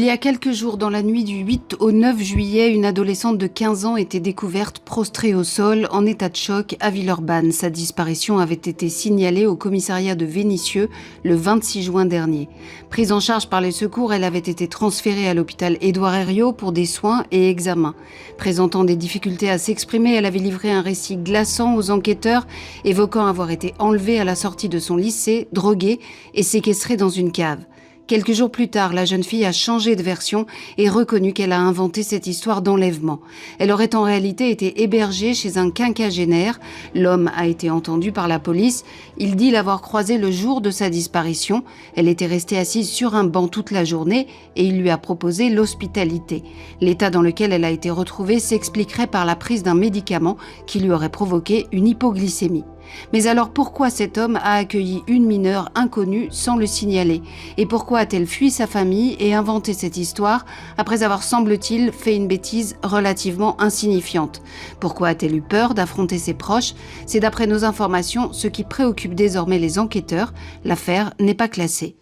Il y a quelques jours, dans la nuit du 8 au 9 juillet, une adolescente de 15 ans était découverte prostrée au sol, en état de choc, à Villeurbanne. Sa disparition avait été signalée au commissariat de Vénissieux le 26 juin dernier. Prise en charge par les secours, elle avait été transférée à l'hôpital Édouard Herriot pour des soins et examens. Présentant des difficultés à s'exprimer, elle avait livré un récit glaçant aux enquêteurs, évoquant avoir été enlevée à la sortie de son lycée, droguée et séquestrée dans une cave. Quelques jours plus tard, la jeune fille a changé de version et reconnu qu'elle a inventé cette histoire d'enlèvement. Elle aurait en réalité été hébergée chez un quinquagénaire. L'homme a été entendu par la police. Il dit l'avoir croisée le jour de sa disparition. Elle était restée assise sur un banc toute la journée et il lui a proposé l'hospitalité. L'état dans lequel elle a été retrouvée s'expliquerait par la prise d'un médicament qui lui aurait provoqué une hypoglycémie. Mais alors pourquoi cet homme a accueilli une mineure inconnue sans le signaler? Et pourquoi a-t-elle fui sa famille et inventé cette histoire après avoir, semble-t-il, fait une bêtise relativement insignifiante? Pourquoi a-t-elle eu peur d'affronter ses proches? C'est d'après nos informations ce qui préoccupe désormais les enquêteurs. L'affaire n'est pas classée.